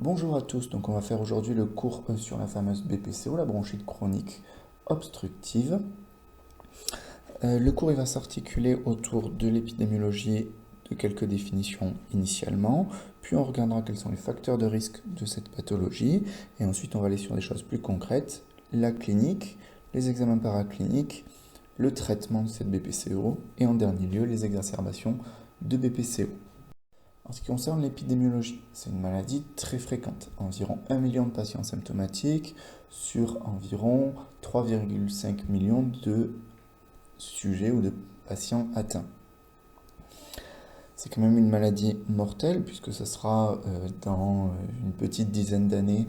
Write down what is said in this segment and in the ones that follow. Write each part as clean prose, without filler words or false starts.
Bonjour à tous, donc on va faire aujourd'hui le cours sur la fameuse BPCO, la bronchite chronique obstructive. Le cours il va s'articuler autour de l'épidémiologie, de quelques définitions initialement, puis on regardera quels sont les facteurs de risque de cette pathologie, et ensuite on va aller sur des choses plus concrètes, la clinique, les examens paracliniques, le traitement de cette BPCO, et en dernier lieu les exacerbations de BPCO. En ce qui concerne l'épidémiologie, c'est une maladie très fréquente. Environ 1 million de patients symptomatiques sur environ 3,5 millions de sujets ou de patients atteints. C'est quand même une maladie mortelle puisque ce sera dans une petite dizaine d'années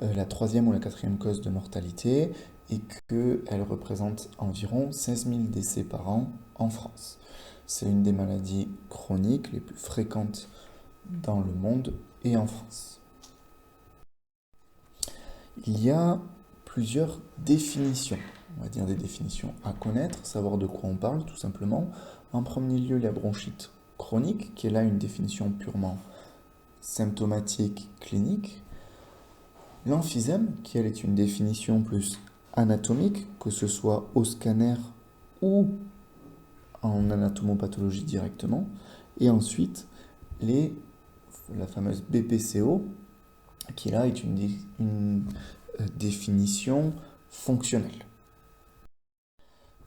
la troisième ou la quatrième cause de mortalité et qu'elle représente environ 16 000 décès par an en France. C'est une des maladies chroniques les plus fréquentes dans le monde et en France. Il y a plusieurs définitions, on va dire des définitions à connaître, savoir de quoi on parle tout simplement. En premier lieu, la bronchite chronique, qui est là une définition purement symptomatique clinique. L'emphysème, qui elle est une définition plus anatomique, que ce soit au scanner ou en anatomopathologie directement. Et ensuite, la fameuse BPCO, qui là est une définition fonctionnelle.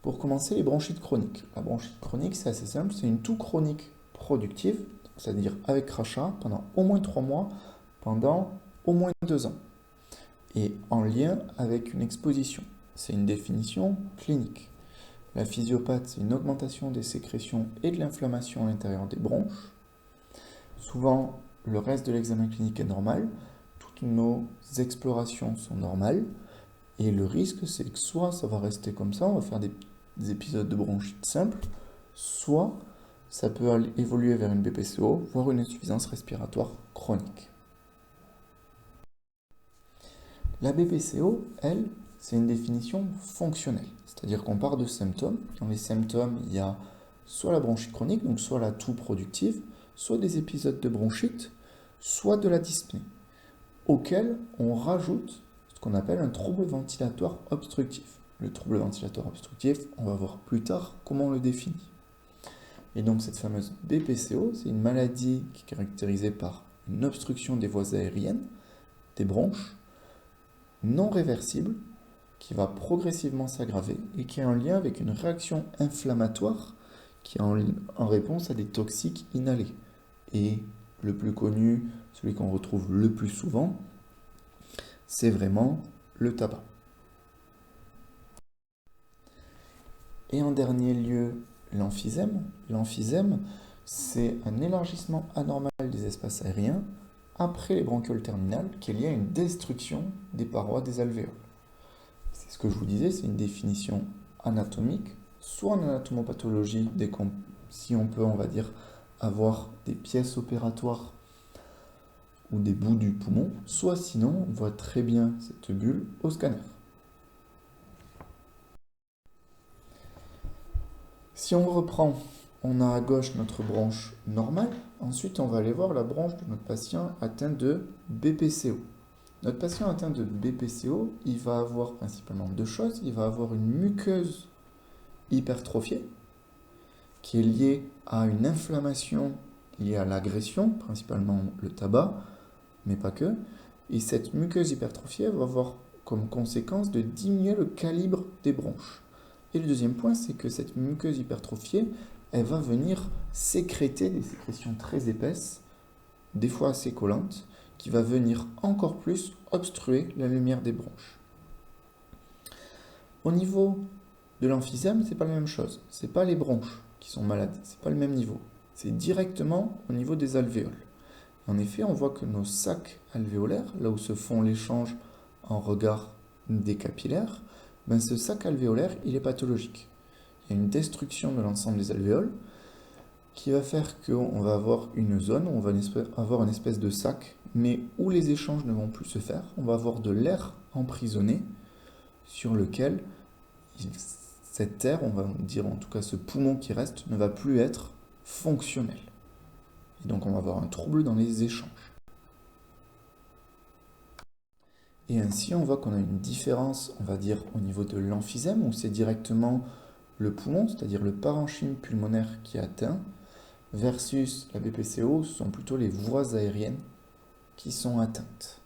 Pour commencer, les bronchites chroniques. La bronchite chronique, c'est assez simple, c'est une toux chronique productive, c'est-à-dire avec crachat, pendant au moins 3 mois, pendant au moins 2 ans, et en lien avec une exposition. C'est une définition clinique. La physiopathe, c'est une augmentation des sécrétions et de l'inflammation à l'intérieur des bronches. Souvent, le reste de l'examen clinique est normal, toutes nos explorations sont normales, et le risque, c'est que soit ça va rester comme ça, on va faire des épisodes de bronchite simple, soit ça peut évoluer vers une BPCO, voire une insuffisance respiratoire chronique. La BPCO, elle, c'est une définition fonctionnelle, c'est-à-dire qu'on part de symptômes. Dans les symptômes, il y a soit la bronchite chronique, donc soit la toux productive, soit des épisodes de bronchite, soit de la dyspnée, auquel on rajoute ce qu'on appelle un trouble ventilatoire obstructif. Le trouble ventilatoire obstructif, on va voir plus tard comment on le définit. Et donc cette fameuse BPCO, c'est une maladie qui est caractérisée par une obstruction des voies aériennes, des bronches, non réversible, qui va progressivement s'aggraver et qui est en lien avec une réaction inflammatoire qui est en réponse à des toxiques inhalés. Et le plus connu, celui qu'on retrouve le plus souvent, c'est vraiment le tabac. Et en dernier lieu, l'emphysème. L'emphysème, c'est un élargissement anormal des espaces aériens après les bronchioles terminales qui est lié à une destruction des parois des alvéoles. C'est ce que je vous disais, c'est une définition anatomique, soit en anatomopathologie, si on peut, on va dire, avoir des pièces opératoires ou des bouts du poumon, soit sinon, on voit très bien cette bulle au scanner. Si on reprend, on a à gauche notre branche normale, ensuite on va aller voir la branche de notre patient atteint de BPCO. Notre patient atteint de BPCO, il va avoir principalement deux choses. Il va avoir une muqueuse hypertrophiée, qui est liée à une inflammation liée à l'agression, principalement le tabac, mais pas que. Et cette muqueuse hypertrophiée va avoir comme conséquence de diminuer le calibre des bronches. Et le deuxième point, c'est que cette muqueuse hypertrophiée, elle va venir sécréter des sécrétions très épaisses, des fois assez collantes, qui va venir encore plus obstruer la lumière des bronches. Au niveau de l'emphysème, c'est pas la même chose. C'est pas les bronches qui sont malades, c'est pas le même niveau. C'est directement au niveau des alvéoles. En effet, on voit que nos sacs alvéolaires, là où se font l'échange en regard des capillaires, ben ce sac alvéolaire, il est pathologique. Il y a une destruction de l'ensemble des alvéoles qui va faire qu'on va avoir une zone, on va avoir une espèce de sac, mais où les échanges ne vont plus se faire. On va avoir de l'air emprisonné sur lequel cet air, on va dire en tout cas ce poumon qui reste, ne va plus être fonctionnel. Et donc on va avoir un trouble dans les échanges. Et ainsi, on voit qu'on a une différence, on va dire, au niveau de l'emphysème, où c'est directement le poumon, c'est-à-dire le parenchyme pulmonaire qui est atteint, versus la BPCO, ce sont plutôt les voies aériennes qui sont atteintes.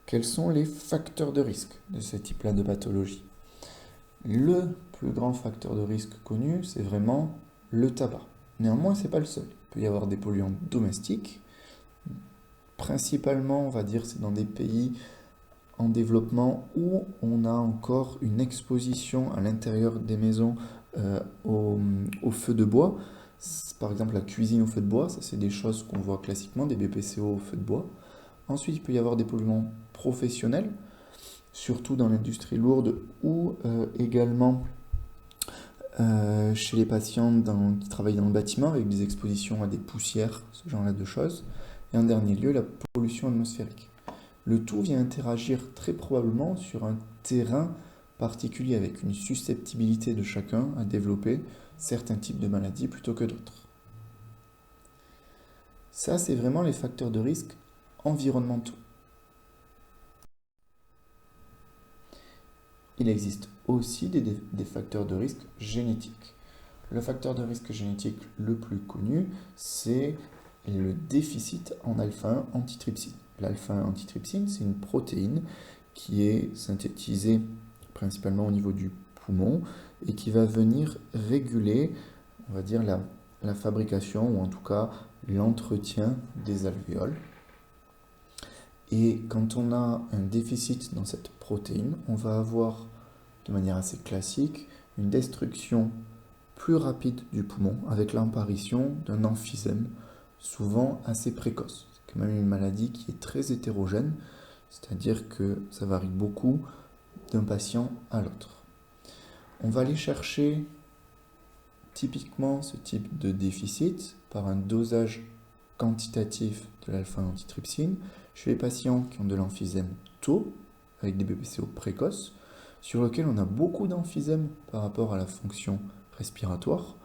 Quels sont les facteurs de risque de ce type-là de pathologie? Le plus grand facteur de risque connu, c'est vraiment le tabac. Néanmoins, ce n'est pas le seul. Il peut y avoir des polluants domestiques. Principalement, on va dire, c'est dans des pays en développement où on a encore une exposition à l'intérieur des maisons au feu de bois. Par exemple, la cuisine au feu de bois, ça c'est des choses qu'on voit classiquement, des BPCO au feu de bois. Ensuite, il peut y avoir des polluants professionnels, surtout dans l'industrie lourde ou également chez les patients qui travaillent dans le bâtiment avec des expositions à des poussières, ce genre-là de choses. Et en dernier lieu, la pollution atmosphérique. Le tout vient interagir très probablement sur un terrain particulier avec une susceptibilité de chacun à développer certains types de maladies plutôt que d'autres. Ça, c'est vraiment les facteurs de risque environnementaux. Il existe aussi des facteurs de risque génétiques. Le facteur de risque génétique le plus connu, c'est le déficit en alpha-1 antitrypsine. L'alpha-1 antitrypsine, c'est une protéine qui est synthétisée principalement au niveau du poumon et qui va venir réguler, on va dire, la fabrication ou en tout cas l'entretien des alvéoles. Et quand on a un déficit dans cette protéine, on va avoir de manière assez classique une destruction plus rapide du poumon avec l'apparition d'un emphysème souvent assez précoce. C'est quand même une maladie qui est très hétérogène, c'est-à-dire que ça varie beaucoup d'un patient à l'autre. On va aller chercher typiquement ce type de déficit par un dosage quantitatif de l'alpha-antitrypsine chez les patients qui ont de l'emphysème tôt, avec des BPCO précoces, sur lequel on a beaucoup d'emphysème par rapport à la fonction respiratoire,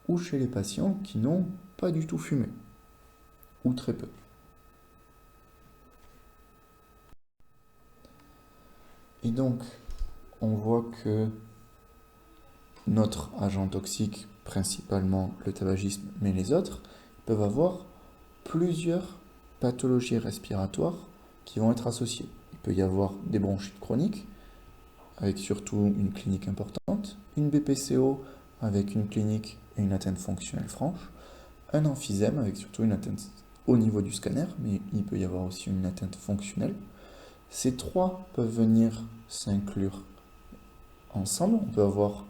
ou chez les patients qui n'ont pas du tout fumé, ou très peu. Et donc, on voit que notre agent toxique, principalement le tabagisme, mais les autres, peuvent avoir plusieurs pathologies respiratoires qui vont être associées. Il peut y avoir des bronchites chroniques, avec surtout une clinique importante, une BPCO avec une clinique et une atteinte fonctionnelle franche, un emphysème avec surtout une atteinte au niveau du scanner, mais il peut y avoir aussi une atteinte fonctionnelle. Ces trois peuvent venir s'inclure ensemble. On peut avoir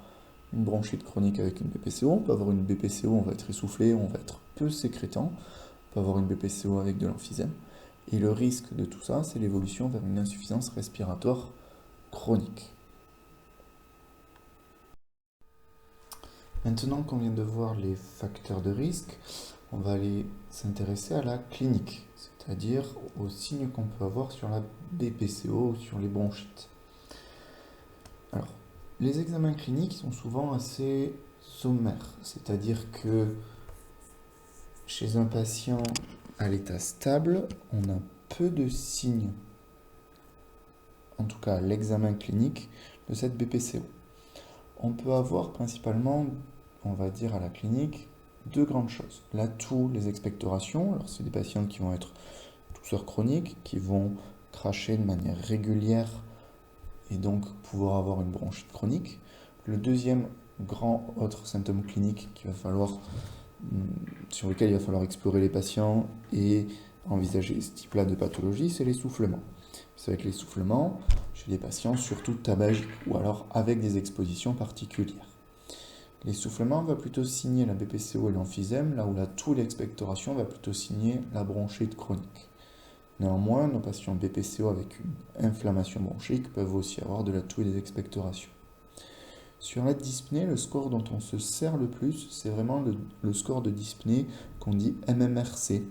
une bronchite chronique avec une BPCO, on peut avoir une BPCO, on va être essoufflé, on va être peu sécrétant, on peut avoir une BPCO avec de l'emphysème. Et le risque de tout ça, c'est l'évolution vers une insuffisance respiratoire chronique. Maintenant qu'on vient de voir les facteurs de risque, on va aller s'intéresser à la clinique, c'est-à-dire aux signes qu'on peut avoir sur la BPCO ou sur les bronchites. Alors, les examens cliniques sont souvent assez sommaires, c'est-à-dire que chez un patient à l'état stable, on a peu de signes, en tout cas l'examen clinique de cette BPCO. On peut avoir principalement, on va dire à la clinique, deux grandes choses. La toux, les expectorations. Alors, c'est des patients qui vont être tousseurs chroniques, qui vont cracher de manière régulière et donc pouvoir avoir une bronchite chronique. Le deuxième grand autre symptôme clinique sur lequel il va falloir explorer les patients et envisager ce type-là de pathologie, c'est l'essoufflement. C'est avec l'essoufflement chez les patients, surtout tabagiques, ou alors avec des expositions particulières. L'essoufflement va plutôt signer la BPCO et l'emphysème, là où la toux et l'expectoration va plutôt signer la bronchite chronique. Néanmoins, nos patients BPCO avec une inflammation bronchique peuvent aussi avoir de la toux et des expectorations. Sur la dyspnée, le score dont on se sert le plus, c'est vraiment le score de dyspnée qu'on dit MMRC,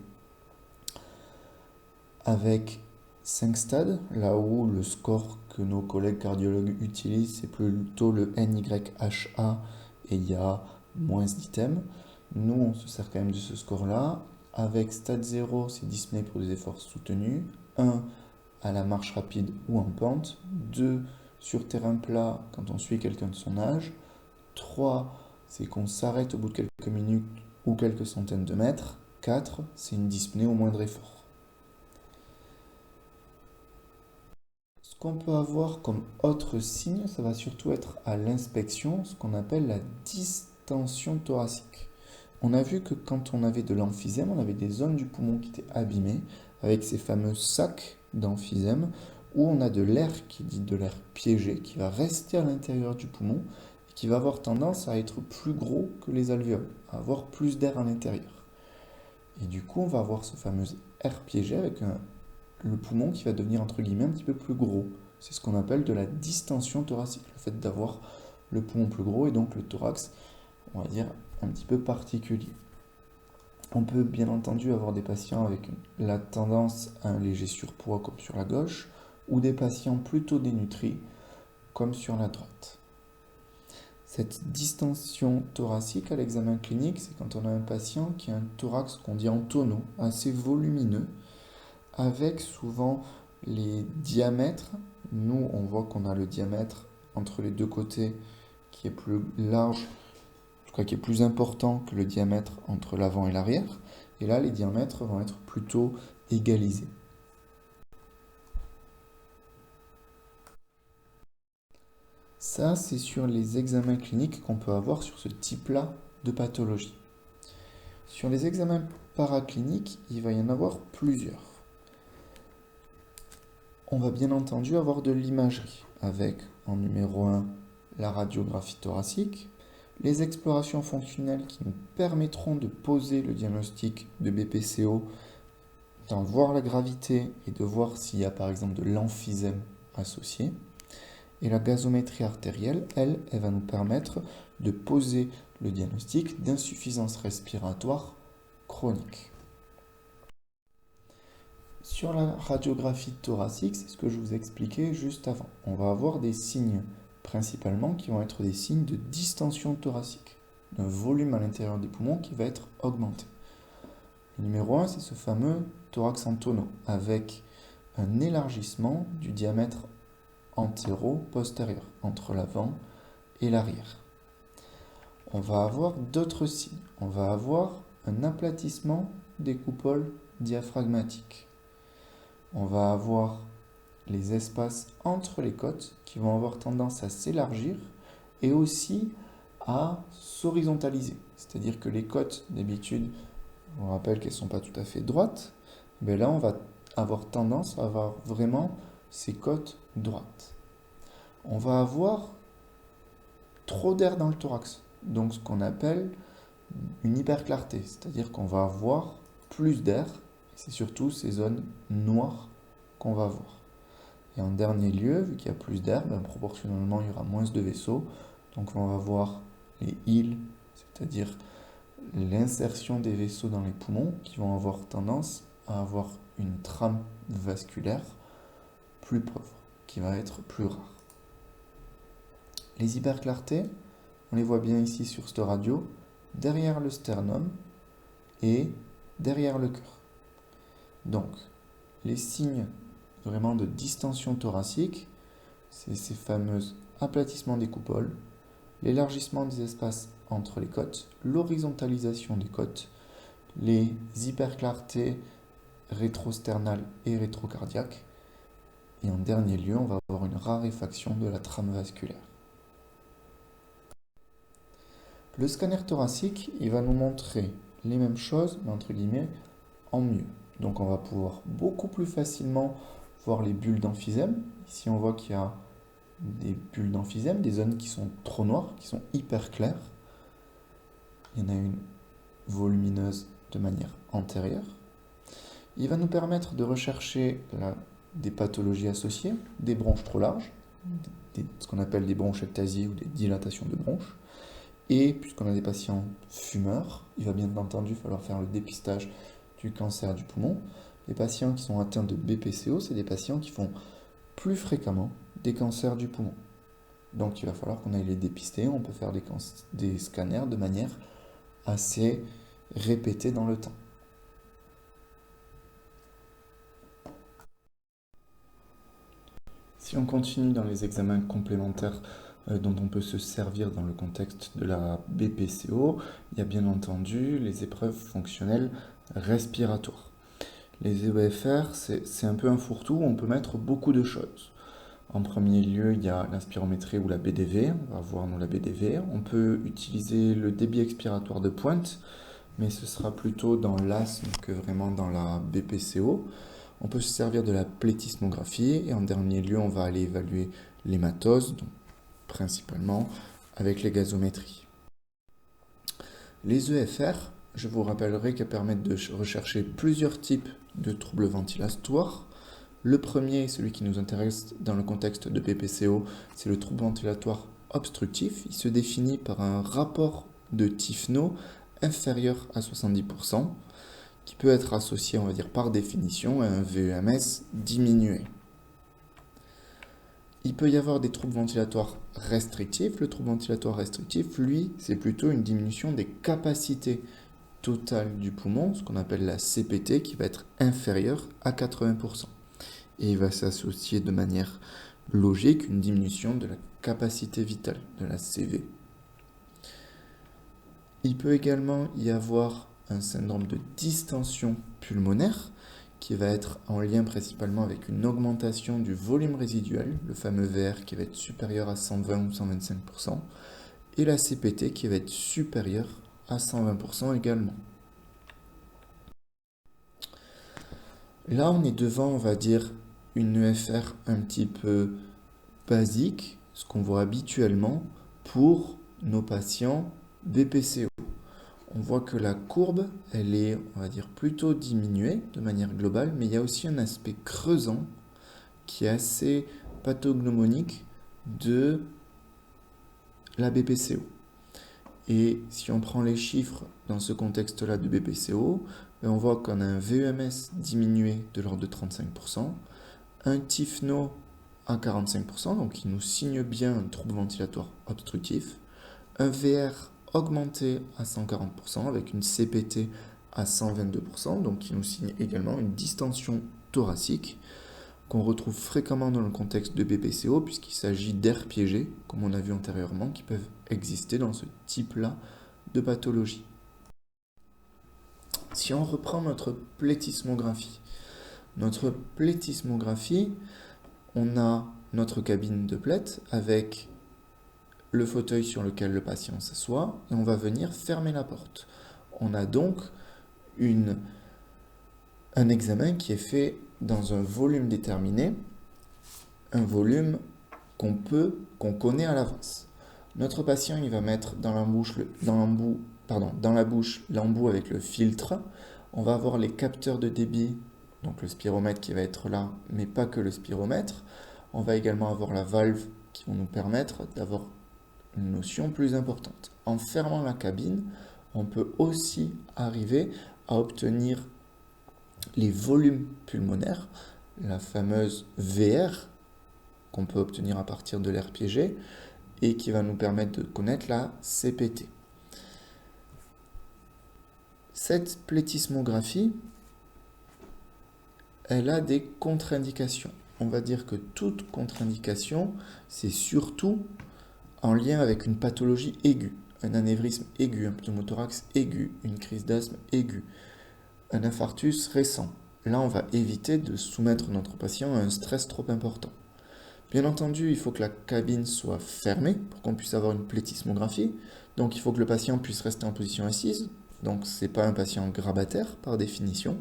avec 5 stades, là où le score que nos collègues cardiologues utilisent, c'est plutôt le NYHA et il y a moins d'items. Nous, on se sert quand même de ce score-là. Avec stade 0, c'est dyspnée pour des efforts soutenus. 1 à la marche rapide ou en pente, 2 sur terrain plat quand on suit quelqu'un de son âge, 3 c'est qu'on s'arrête au bout de quelques minutes ou quelques centaines de mètres, 4 c'est une dyspnée au moindre effort. Ce qu'on peut avoir comme autre signe, ça va surtout être à l'inspection, ce qu'on appelle la distension thoracique. On a vu que quand on avait de l'emphysème, on avait des zones du poumon qui étaient abîmées, avec ces fameux sacs d'emphysème, où on a de l'air qui est dit de l'air piégé, qui va rester à l'intérieur du poumon, et qui va avoir tendance à être plus gros que les alvéoles, à avoir plus d'air à l'intérieur. Et du coup, on va avoir ce fameux air piégé avec le poumon qui va devenir entre guillemets un petit peu plus gros. C'est ce qu'on appelle de la distension thoracique, le fait d'avoir le poumon plus gros et donc le thorax, on va dire, un petit peu particulier. On peut bien entendu avoir des patients avec la tendance à un léger surpoids comme sur la gauche, ou des patients plutôt dénutris comme sur la droite. Cette distension thoracique à l'examen clinique, c'est quand on a un patient qui a un thorax qu'on dit en tonneau, assez volumineux, avec souvent les diamètres. Nous, on voit qu'on a le diamètre entre les deux côtés qui est plus large, en tout cas qui est plus important que le diamètre entre l'avant et l'arrière. Et là, les diamètres vont être plutôt égalisés. Ça, c'est sur les examens cliniques qu'on peut avoir sur ce type-là de pathologie. Sur les examens paracliniques, il va y en avoir plusieurs. On va bien entendu avoir de l'imagerie, avec en numéro 1 la radiographie thoracique, les explorations fonctionnelles qui nous permettront de poser le diagnostic de BPCO, d'en voir la gravité et de voir s'il y a par exemple de l'emphysème associé. Et la gazométrie artérielle, elle va nous permettre de poser le diagnostic d'insuffisance respiratoire chronique. Sur la radiographie thoracique, c'est ce que je vous expliquais juste avant. On va avoir des signes principalement qui vont être des signes de distension thoracique, d'un volume à l'intérieur des poumons qui va être augmenté. Le numéro 1, c'est ce fameux thorax en tonneau, avec un élargissement du diamètre antéro-postérieur, entre l'avant et l'arrière. On va avoir d'autres signes. On va avoir un aplatissement des coupoles diaphragmatiques. On va avoir les espaces entre les côtes qui vont avoir tendance à s'élargir et aussi à s'horizontaliser. C'est-à-dire que les côtes, d'habitude, on rappelle qu'elles ne sont pas tout à fait droites, mais là on va avoir tendance à avoir vraiment ces côtes droites. On va avoir trop d'air dans le thorax, donc ce qu'on appelle une hyperclarté, c'est-à-dire qu'on va avoir plus d'air, c'est surtout ces zones noires qu'on va voir. Et en dernier lieu, vu qu'il y a plus d'air, proportionnellement il y aura moins de vaisseaux, donc on va voir les îles, c'est-à-dire l'insertion des vaisseaux dans les poumons qui vont avoir tendance à avoir une trame vasculaire plus pauvre, qui va être plus rare. Les hyperclartés, on les voit bien ici sur cette radio, derrière le sternum et derrière le cœur. Donc, les signes vraiment de distension thoracique, c'est ces fameux aplatissements des coupoles, l'élargissement des espaces entre les côtes, l'horizontalisation des côtes, les hyperclartés rétrosternales et rétrocardiaques, et en dernier lieu, on va avoir une raréfaction de la trame vasculaire. Le scanner thoracique, il va nous montrer les mêmes choses, mais entre guillemets, en mieux. Donc on va pouvoir beaucoup plus facilement voir les bulles d'emphysème. Ici on voit qu'il y a des bulles d'emphysème, des zones qui sont trop noires, qui sont hyper claires. Il y en a une volumineuse de manière antérieure. Il va nous permettre de rechercher des pathologies associées, des bronches trop larges, ce qu'on appelle des bronchectasies ou des dilatations de bronches. Et puisqu'on a des patients fumeurs, il va bien entendu falloir faire le dépistage du cancer du poumon. Les patients qui sont atteints de BPCO, c'est des patients qui font plus fréquemment des cancers du poumon. Donc il va falloir qu'on aille les dépister. On peut faire des scanners de manière assez répétée dans le temps. Si on continue dans les examens complémentaires dont on peut se servir dans le contexte de la BPCO, il y a bien entendu les épreuves fonctionnelles respiratoires. Les EFR, c'est un peu un fourre-tout où on peut mettre beaucoup de choses. En premier lieu, il y a l'inspirométrie ou la BDV. On va voir la BDV. On peut utiliser le débit expiratoire de pointe, mais ce sera plutôt dans l'asthme que vraiment dans la BPCO. On peut se servir de la plétismographie et en dernier lieu, on va aller évaluer l'hématose, donc principalement avec les gazométries. Les EFR, je vous rappellerai qu'elles permettent de rechercher plusieurs types de troubles ventilatoires. Le premier, celui qui nous intéresse dans le contexte de BPCO, c'est le trouble ventilatoire obstructif. Il se définit par un rapport de Tifno inférieur à 70%, qui peut être associé, on va dire par définition, à un VEMS diminué. Il peut y avoir des troubles ventilatoires restrictifs. Le trouble ventilatoire restrictif, lui, c'est plutôt une diminution des capacités totales du poumon, ce qu'on appelle la CPT, qui va être inférieure à 80%. Et il va s'associer de manière logique une diminution de la capacité vitale, de la CV. Il peut également y avoir un syndrome de distension pulmonaire qui va être en lien principalement avec une augmentation du volume résiduel, le fameux VR qui va être supérieur à 120 ou 125%, et la CPT qui va être supérieure à 120% également. Là, on est devant, on va dire, une EFR un petit peu basique, ce qu'on voit habituellement pour nos patients BPCO. On voit que la courbe, elle est, on va dire, plutôt diminuée de manière globale, mais il y a aussi un aspect creusant qui est assez pathognomonique de la BPCO. Et si on prend les chiffres dans ce contexte-là de BPCO, on voit qu'on a un VEMS diminué de l'ordre de 35%, un Tifno à 45%, donc qui nous signe bien un trouble ventilatoire obstructif, un VR augmenté à 140% avec une CPT à 122%, donc qui nous signe également une distension thoracique qu'on retrouve fréquemment dans le contexte de BPCO puisqu'il s'agit d'aires piégées, comme on a vu antérieurement, qui peuvent exister dans ce type-là de pathologie. Si on reprend notre plétismographie, on a notre cabine de PLET avec le fauteuil sur lequel le patient s'assoit et on va venir fermer la porte. On a donc un examen qui est fait dans un volume déterminé, un volume qu'on connaît à l'avance. Notre patient, il va mettre dans la bouche l'embout avec le filtre. On va avoir les capteurs de débit, donc le spiromètre qui va être là, mais pas que le spiromètre. On va également avoir la valve qui va nous permettre d'avoir une notion plus importante. En fermant la cabine, on peut aussi arriver à obtenir les volumes pulmonaires, la fameuse VR qu'on peut obtenir à partir de l'air piégé et qui va nous permettre de connaître la CPT. Cette plétismographie, elle a des contre-indications. On va dire que toute contre-indication, c'est surtout en lien avec une pathologie aiguë, un anévrisme aigu, un pneumothorax aigu, une crise d'asthme aiguë, un infarctus récent. Là, on va éviter de soumettre notre patient à un stress trop important. Bien entendu, il faut que la cabine soit fermée pour qu'on puisse avoir une plétismographie. Donc, il faut que le patient puisse rester en position assise. Donc, ce n'est pas un patient grabataire par définition.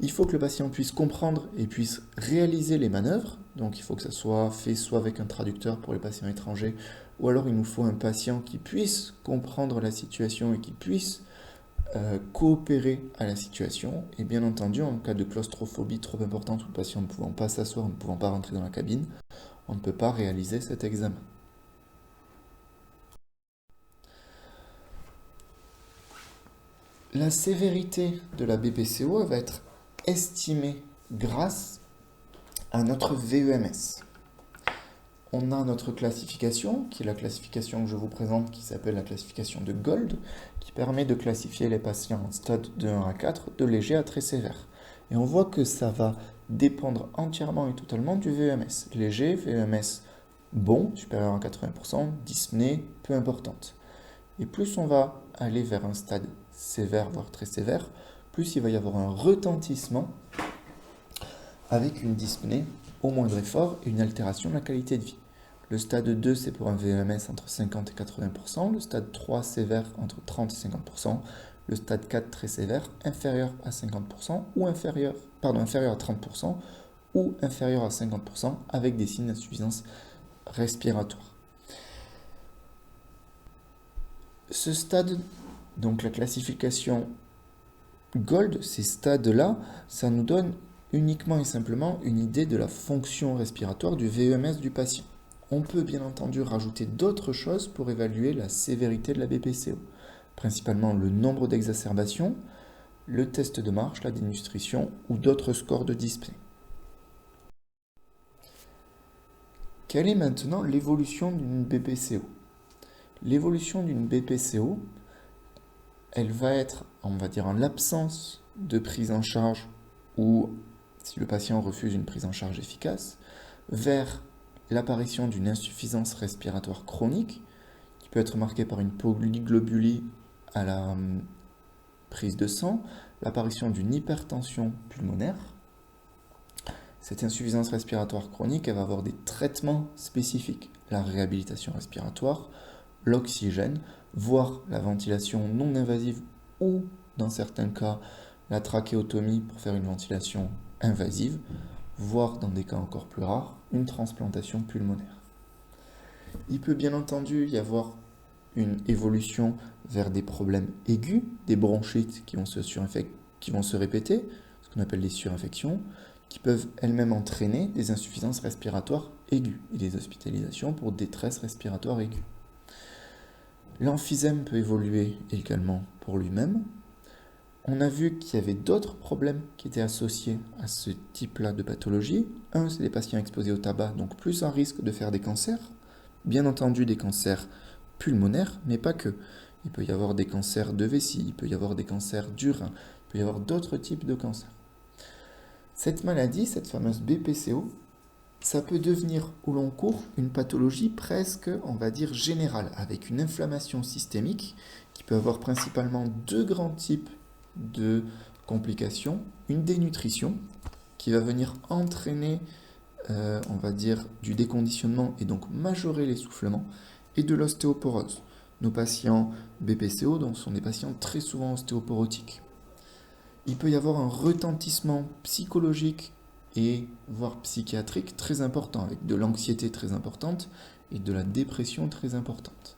Il faut que le patient puisse comprendre et puisse réaliser les manœuvres. Donc, il faut que ça soit fait soit avec un traducteur pour les patients étrangers, ou alors il nous faut un patient qui puisse comprendre la situation et qui puisse coopérer à la situation. Et bien entendu, en cas de claustrophobie trop importante où le patient ne pouvant pas s'asseoir, ne pouvant pas rentrer dans la cabine, on ne peut pas réaliser cet examen. La sévérité de la BPCO va être estimée grâce à notre VEMS. On a notre classification, qui est la classification que je vous présente, qui s'appelle la classification de Gold, qui permet de classifier les patients en stade de 1 à 4, de léger à très sévère. Et on voit que ça va dépendre entièrement et totalement du VMS. Léger, VMS bon, supérieur à 80%, dyspnée peu importante. Et plus on va aller vers un stade sévère, voire très sévère, plus il va y avoir un retentissement avec une dyspnée au moindre effort et une altération de la qualité de vie. Le stade 2, c'est pour un VMS entre 50 et 80%, le stade 3 sévère entre 30 et 50%, le stade 4 très sévère inférieur à 50% ou inférieur à 30% ou inférieur à 50% avec des signes d'insuffisance respiratoire. Ce stade, donc la classification Gold, ces stades-là, ça nous donne uniquement et simplement une idée de la fonction respiratoire du VMS du patient. On peut bien entendu rajouter d'autres choses pour évaluer la sévérité de la BPCO, principalement le nombre d'exacerbations, le test de marche, la dénutrition ou d'autres scores de dyspnée. Quelle est maintenant l'évolution d'une BPCO? L'évolution d'une BPCO, elle va être, on va dire, en l'absence de prise en charge ou si le patient refuse une prise en charge efficace, vers l'apparition d'une insuffisance respiratoire chronique qui peut être marquée par une polyglobulie à la prise de sang, l'apparition d'une hypertension pulmonaire. Cette insuffisance respiratoire chronique, elle va avoir des traitements spécifiques, la réhabilitation respiratoire, l'oxygène, voire la ventilation non invasive ou, dans certains cas, la trachéotomie pour faire une ventilation invasive, voire dans des cas encore plus rares, une transplantation pulmonaire. Il peut bien entendu y avoir une évolution vers des problèmes aigus, des bronchites qui vont se répéter, ce qu'on appelle les surinfections, qui peuvent elles-mêmes entraîner des insuffisances respiratoires aiguës et des hospitalisations pour détresse respiratoire aiguë. L'emphysème peut évoluer également pour lui-même. On a vu qu'il y avait d'autres problèmes qui étaient associés à ce type-là de pathologie. Un, c'est les patients exposés au tabac, donc plus un risque de faire des cancers. Bien entendu des cancers pulmonaires, mais pas que. Il peut y avoir des cancers de vessie, il peut y avoir des cancers du rein, il peut y avoir d'autres types de cancers. Cette maladie, cette fameuse BPCO, ça peut devenir au long cours une pathologie presque, on va dire, générale, avec une inflammation systémique qui peut avoir principalement deux grands types de complications. Une dénutrition qui va venir entraîner, on va dire, du déconditionnement et donc majorer l'essoufflement, et de l'ostéoporose. Nos patients BPCO donc, sont des patients très souvent ostéoporotiques. Il peut y avoir un retentissement psychologique et voire psychiatrique très important, avec de l'anxiété très importante et de la dépression très importante.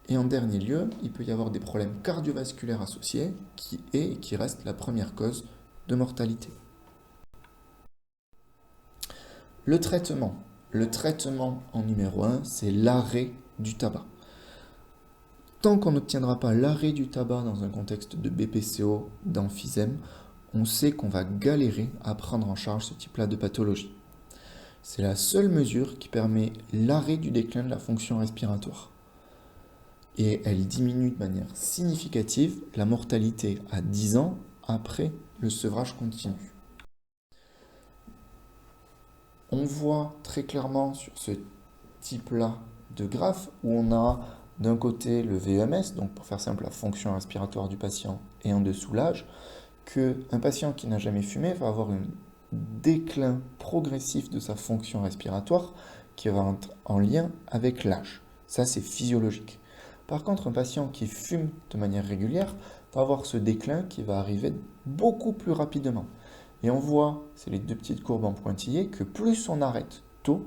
Et en dernier lieu, il peut y avoir des problèmes cardiovasculaires associés, qui est et qui reste la première cause de mortalité. Le traitement. Le traitement en numéro 1, c'est l'arrêt du tabac. Tant qu'on n'obtiendra pas l'arrêt du tabac dans un contexte de BPCO, d'emphysème, on sait qu'on va galérer à prendre en charge ce type-là de pathologie. C'est la seule mesure qui permet l'arrêt du déclin de la fonction respiratoire. Et elle diminue de manière significative la mortalité à 10 ans après le sevrage continu. On voit très clairement sur ce type-là de graphe où on a d'un côté le VMS, donc pour faire simple la fonction respiratoire du patient, et en dessous l'âge, qu'un patient qui n'a jamais fumé va avoir un déclin progressif de sa fonction respiratoire qui va être en lien avec l'âge. Ça, c'est physiologique. Par contre, un patient qui fume de manière régulière va avoir ce déclin qui va arriver beaucoup plus rapidement. Et on voit, c'est les deux petites courbes en pointillé, que plus on arrête tôt,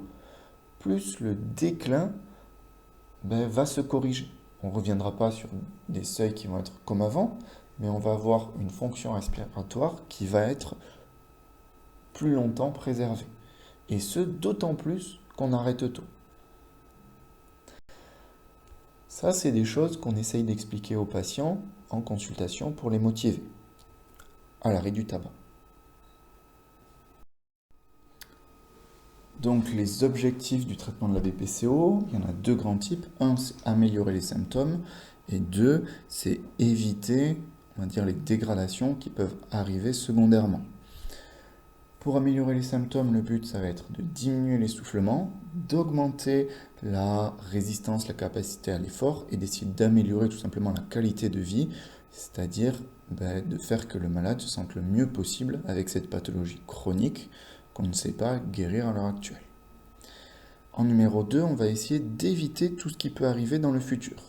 plus le déclin va se corriger. On ne reviendra pas sur des seuils qui vont être comme avant, mais on va avoir une fonction respiratoire qui va être plus longtemps préservée. Et ce, d'autant plus qu'on arrête tôt. Ça, c'est des choses qu'on essaye d'expliquer aux patients en consultation pour les motiver à l'arrêt du tabac. Donc les objectifs du traitement de la BPCO, il y en a deux grands types. Un, c'est améliorer les symptômes. Et deux, c'est éviter, on va dire, les dégradations qui peuvent arriver secondairement. Pour améliorer les symptômes, le but, ça va être de diminuer l'essoufflement, d'augmenter la résistance, la capacité à l'effort et d'essayer d'améliorer tout simplement la qualité de vie, c'est-à-dire de faire que le malade se sente le mieux possible avec cette pathologie chronique qu'on ne sait pas guérir à l'heure actuelle. En numéro 2, on va essayer d'éviter tout ce qui peut arriver dans le futur.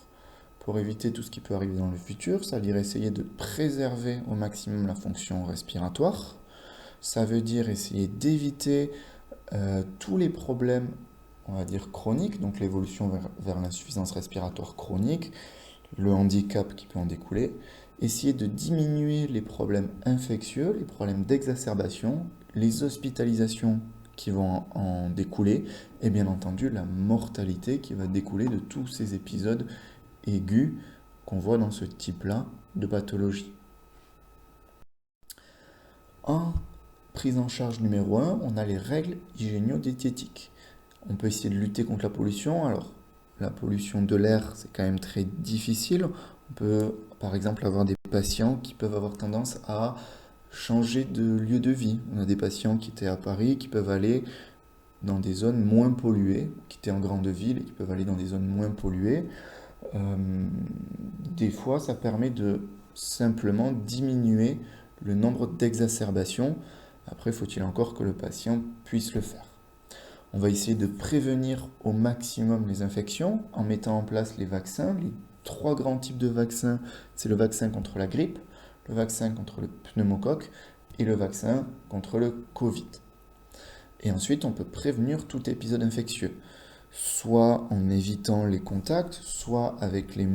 Pour éviter tout ce qui peut arriver dans le futur, ça veut dire essayer de préserver au maximum la fonction respiratoire. Ça veut dire essayer d'éviter tous les problèmes, on va dire, chroniques, donc l'évolution vers l'insuffisance respiratoire chronique, le handicap qui peut en découler. Essayer de diminuer les problèmes infectieux, les problèmes d'exacerbation, les hospitalisations qui vont en découler, et bien entendu la mortalité qui va découler de tous ces épisodes aigus qu'on voit dans ce type-là de pathologie. En prise en charge numéro 1, on a les règles hygiéno-diététiques. On peut essayer de lutter contre la pollution. Alors, la pollution de l'air, c'est quand même très difficile. On peut, par exemple, avoir des patients qui peuvent avoir tendance à changer de lieu de vie. On a des patients qui étaient à Paris, qui peuvent aller dans des zones moins polluées, qui étaient en grande ville et qui peuvent aller dans des zones moins polluées. Des fois, ça permet de simplement diminuer le nombre d'exacerbations. Après, faut-il encore que le patient puisse le faire. On va essayer de prévenir au maximum les infections en mettant en place les vaccins. Les 3 grands types de vaccins, c'est le vaccin contre la grippe, le vaccin contre le pneumocoque et le vaccin contre le Covid. Et ensuite, on peut prévenir tout épisode infectieux, soit en évitant les contacts, soit avec les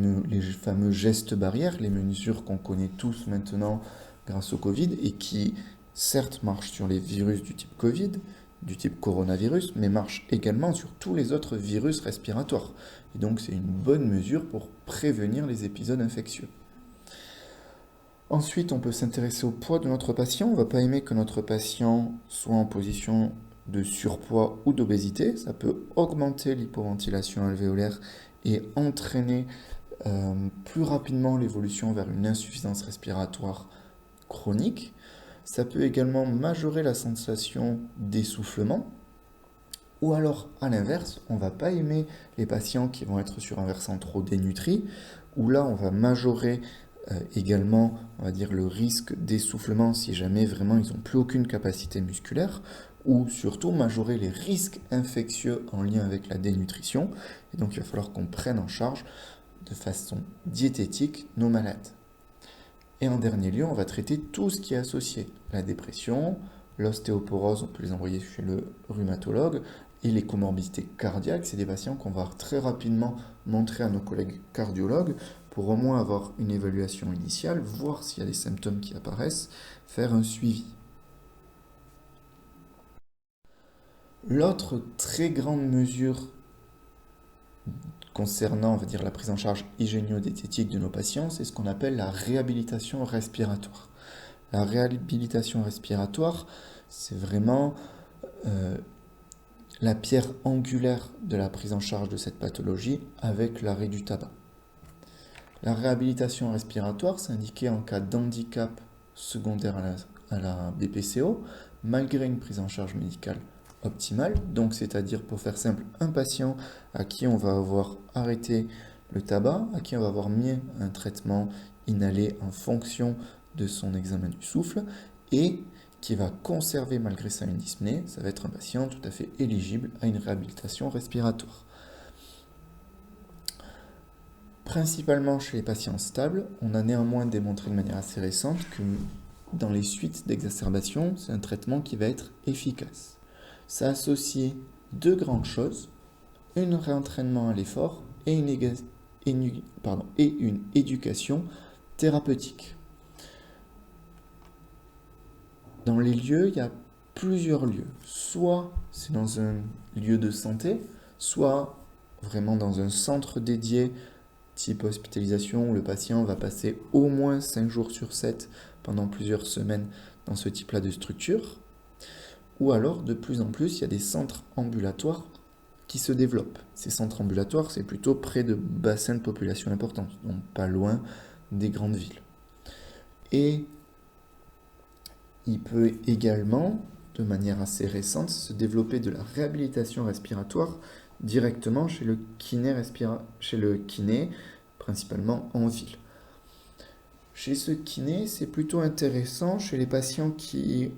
fameux gestes barrières, les mesures qu'on connaît tous maintenant grâce au Covid et qui, certes, marchent sur les virus du type Covid, du type coronavirus, mais marchent également sur tous les autres virus respiratoires. Et donc, c'est une bonne mesure pour prévenir les épisodes infectieux. Ensuite, on peut s'intéresser au poids de notre patient. On ne va pas aimer que notre patient soit en position de surpoids ou d'obésité. Ça peut augmenter l'hypoventilation alvéolaire et entraîner plus rapidement l'évolution vers une insuffisance respiratoire chronique. Ça peut également majorer la sensation d'essoufflement. Ou alors, à l'inverse, on ne va pas aimer les patients qui vont être sur un versant trop dénutri, où là, on va majorer également, on va dire, le risque d'essoufflement si jamais vraiment ils n'ont plus aucune capacité musculaire, ou surtout majorer les risques infectieux en lien avec la dénutrition. Et donc, il va falloir qu'on prenne en charge de façon diététique nos malades. Et en dernier lieu, on va traiter tout ce qui est associé. La dépression, l'ostéoporose, on peut les envoyer chez le rhumatologue, et les comorbidités cardiaques, c'est des patients qu'on va très rapidement montrer à nos collègues cardiologues pour au moins avoir une évaluation initiale, voir s'il y a des symptômes qui apparaissent, faire un suivi. L'autre très grande mesure concernant, on va dire, la prise en charge hygiéno-diététique de nos patients, c'est ce qu'on appelle la réhabilitation respiratoire. La réhabilitation respiratoire, c'est vraiment la pierre angulaire de la prise en charge de cette pathologie avec l'arrêt du tabac. La réhabilitation respiratoire, c'est indiqué en cas d'handicap secondaire à la BPCO, malgré une prise en charge médicale optimale, donc c'est-à-dire, pour faire simple, un patient à qui on va avoir arrêté le tabac, à qui on va avoir mis un traitement inhalé en fonction de son examen du souffle, et qui va conserver malgré ça une dyspnée, ça va être un patient tout à fait éligible à une réhabilitation respiratoire. Principalement chez les patients stables, on a néanmoins démontré de manière assez récente que dans les suites d'exacerbation, c'est un traitement qui va être efficace. Ça associe 2 grandes choses, un réentraînement à l'effort et une éducation thérapeutique. Dans les lieux, il y a plusieurs lieux. Soit c'est dans un lieu de santé, soit vraiment dans un centre dédié type hospitalisation où le patient va passer au moins 5 jours sur 7 pendant plusieurs semaines dans ce type-là de structure. Ou alors, de plus en plus, il y a des centres ambulatoires qui se développent. Ces centres ambulatoires, c'est plutôt près de bassins de population importants, donc pas loin des grandes villes. Et il peut également de manière assez récente, se développer de la réhabilitation respiratoire directement chez le kiné, principalement en ville. Chez ce kiné, c'est plutôt intéressant chez les patients qui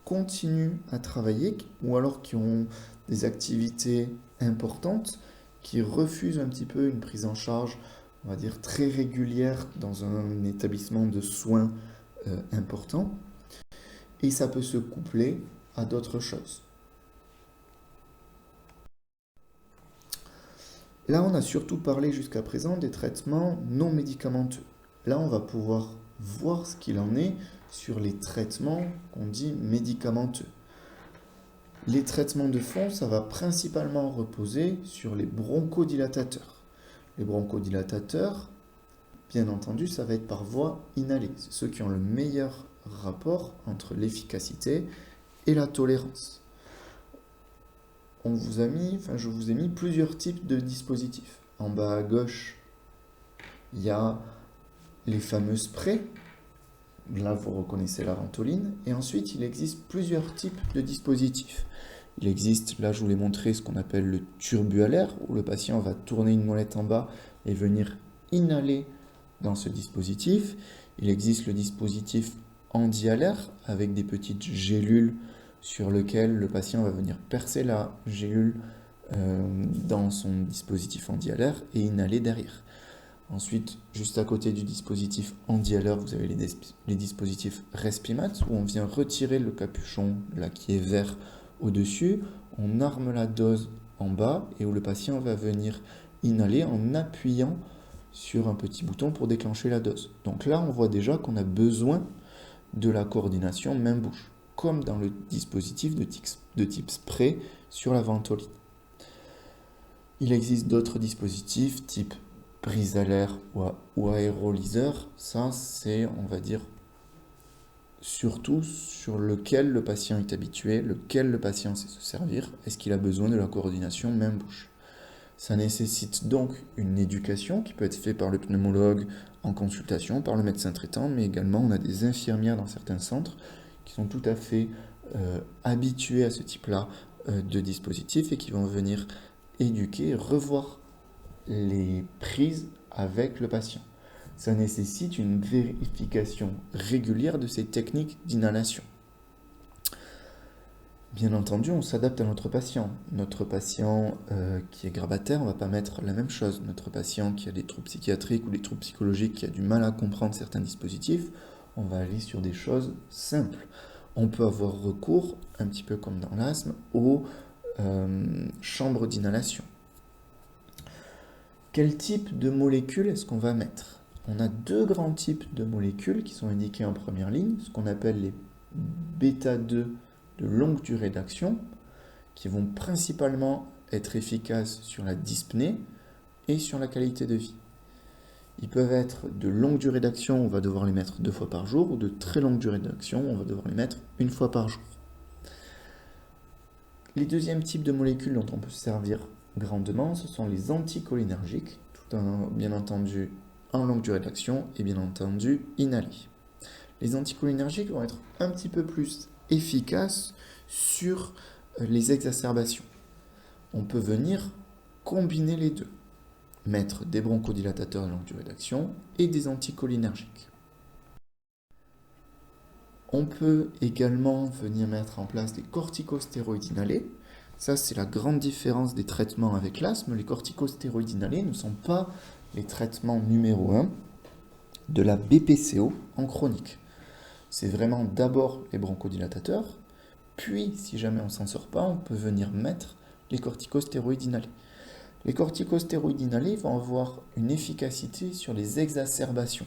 continuent à travailler ou alors qui ont des activités importantes, qui refusent un petit peu une prise en charge, on va dire, très régulière dans un établissement de soins important. Et ça peut se coupler à d'autres choses. Là, on a surtout parlé jusqu'à présent des traitements non médicamenteux. Là, on va pouvoir voir ce qu'il en est sur les traitements qu'on dit médicamenteux. Les traitements de fond, ça va principalement reposer sur les bronchodilatateurs. Les bronchodilatateurs, bien entendu, ça va être par voie inhalée. C'est ceux qui ont le meilleur rapport entre l'efficacité et la tolérance. Je vous ai mis plusieurs types de dispositifs. En bas à gauche, il y a les fameux sprays. Là, vous reconnaissez la ventoline. Et ensuite, il existe plusieurs types de dispositifs. Il existe, là, je vous l'ai montré, ce qu'on appelle le turbualaire, où le patient va tourner une molette en bas et venir inhaler dans ce dispositif. Il existe le dispositif endialaire, avec des petites gélules sur lequel le patient va venir percer la gélule dans son dispositif endialaire et inhaler derrière. Ensuite, juste à côté du dispositif endialaire, vous avez les dispositifs Respimat, où on vient retirer le capuchon là qui est vert au-dessus, on arme la dose en bas et où le patient va venir inhaler en appuyant sur un petit bouton pour déclencher la dose. Donc là, on voit déjà qu'on a besoin de la coordination main-bouche, comme dans le dispositif de type spray sur la ventoline. Il existe d'autres dispositifs type prise à l'air ou aérolyseur. Ça, c'est, on va dire, surtout sur lequel le patient est habitué, lequel le patient sait se servir. Est-ce qu'il a besoin de la coordination main-bouche? Ça nécessite donc une éducation qui peut être faite par le pneumologue en consultation, par le médecin traitant, mais également on a des infirmières dans certains centres qui sont tout à fait habitués à ce type-là de dispositif et qui vont venir éduquer, revoir les prises avec le patient. Ça nécessite une vérification régulière de ces techniques d'inhalation. Bien entendu, on s'adapte à notre patient. Notre patient qui est grabataire, on ne va pas mettre la même chose. Notre patient qui a des troubles psychiatriques ou des troubles psychologiques, qui a du mal à comprendre certains dispositifs, on va aller sur des choses simples. On peut avoir recours, un petit peu comme dans l'asthme, aux chambres d'inhalation. Quel type de molécules est-ce qu'on va mettre? On a deux grands types de molécules qui sont indiquées en première ligne, ce qu'on appelle les bêta-2 de longue durée d'action, qui vont principalement être efficaces sur la dyspnée et sur la qualité de vie. Ils peuvent être de longue durée d'action, on va devoir les mettre 2 fois par jour, ou de très longue durée d'action, on va devoir les mettre 1 fois par jour. Les deuxièmes types de molécules dont on peut se servir grandement, ce sont les anticholinergiques, tout en, bien entendu en longue durée d'action et bien entendu inhalés. Les anticholinergiques vont être un petit peu plus efficaces sur les exacerbations. On peut venir combiner les deux, mettre des bronchodilatateurs de longue durée d'action et des anticholinergiques. On peut également venir mettre en place des corticostéroïdes inhalés. Ça, c'est la grande différence des traitements avec l'asthme. Les corticostéroïdes inhalés ne sont pas les traitements numéro 1 de la BPCO en chronique. C'est vraiment d'abord les bronchodilatateurs, puis, si jamais on ne s'en sort pas, on peut venir mettre les corticostéroïdes inhalés. Les corticostéroïdes inhalés vont avoir une efficacité sur les exacerbations,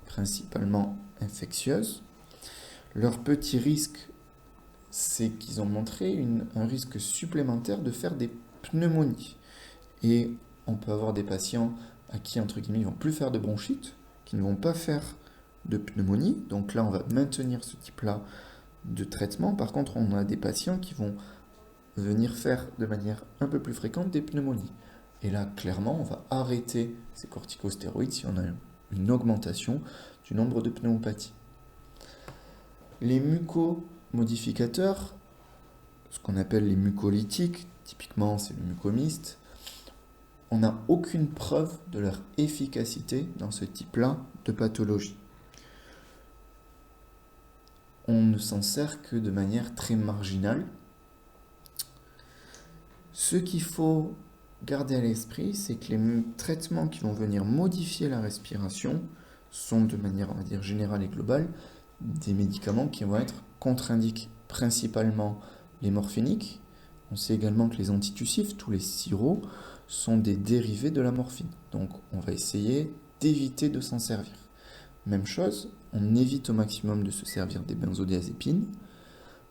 principalement infectieuses. Leur petit risque, c'est qu'ils ont montré un risque supplémentaire de faire des pneumonies. Et on peut avoir des patients à qui, entre guillemets, ils ne vont plus faire de bronchite, qui ne vont pas faire de pneumonie. Donc là, on va maintenir ce type-là de traitement. Par contre, on a des patients qui vont venir faire de manière un peu plus fréquente des pneumonies. Et là, clairement, on va arrêter ces corticostéroïdes si on a une augmentation du nombre de pneumopathies. Les mucomodificateurs, ce qu'on appelle les mucolytiques, typiquement c'est le mucomyste, on n'a aucune preuve de leur efficacité dans ce type-là de pathologie. On ne s'en sert que de manière très marginale. Ce qu'il faut garder à l'esprit, c'est que les traitements qui vont venir modifier la respiration sont de manière, on va dire, générale et globale, des médicaments qui vont être contre-indiqués, principalement les morphiniques. On sait également que les antitussifs, tous les sirops, sont des dérivés de la morphine. Donc on va essayer d'éviter de s'en servir. Même chose, on évite au maximum de se servir des benzodiazépines.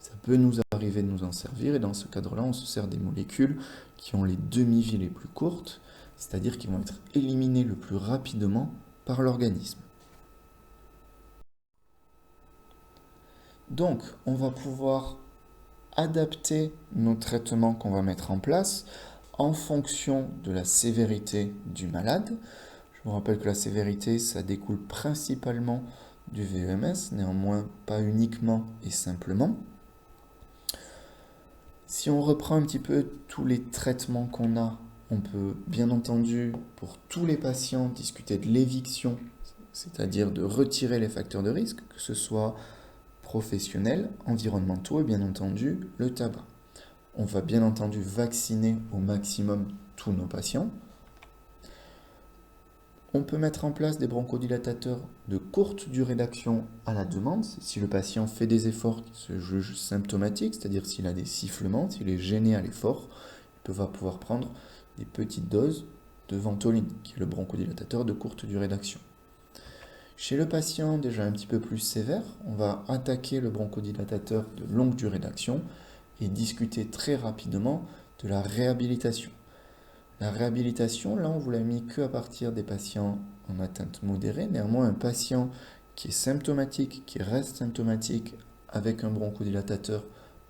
Ça peut nous arriver de nous en servir et dans ce cadre-là, on se sert des molécules qui ont les demi-vies les plus courtes, c'est-à-dire qui vont être éliminées le plus rapidement par l'organisme. Donc, on va pouvoir adapter nos traitements qu'on va mettre en place en fonction de la sévérité du malade. Je vous rappelle que la sévérité, ça découle principalement du VEMS, néanmoins pas uniquement et simplement. Si on reprend un petit peu tous les traitements qu'on a, on peut bien entendu pour tous les patients discuter de l'éviction, c'est-à-dire de retirer les facteurs de risque, que ce soit professionnels, environnementaux et bien entendu le tabac. On va bien entendu vacciner au maximum tous nos patients. On peut mettre en place des bronchodilatateurs de courte durée d'action à la demande. Si le patient fait des efforts qui se jugent symptomatiques, c'est-à-dire s'il a des sifflements, s'il est gêné à l'effort, il va pouvoir prendre des petites doses de ventoline, qui est le bronchodilatateur de courte durée d'action. Chez le patient déjà un petit peu plus sévère, on va attaquer le bronchodilatateur de longue durée d'action et discuter très rapidement de la réhabilitation. La réhabilitation, là, on vous l'a mis qu'à partir des patients en atteinte modérée. Néanmoins, un patient qui est symptomatique, qui reste symptomatique avec un bronchodilatateur,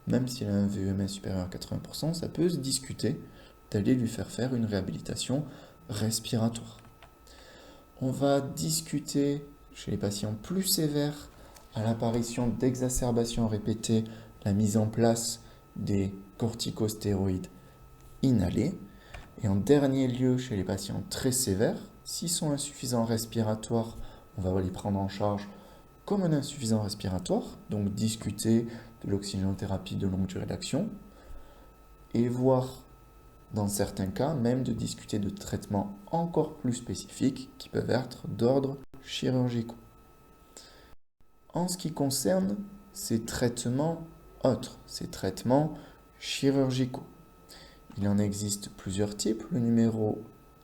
même s'il a un VEMS supérieur à 80%, ça peut se discuter d'aller lui faire une réhabilitation respiratoire. On va discuter chez les patients plus sévères à l'apparition d'exacerbations répétées, la mise en place des corticostéroïdes inhalés. Et en dernier lieu, chez les patients très sévères, s'ils sont insuffisants respiratoires, on va les prendre en charge comme un insuffisant respiratoire, donc discuter de l'oxygénothérapie de longue durée d'action, et voire, dans certains cas, même de discuter de traitements encore plus spécifiques qui peuvent être d'ordre chirurgicaux. En ce qui concerne ces traitements autres, ces traitements chirurgicaux, il en existe plusieurs types. Le numéro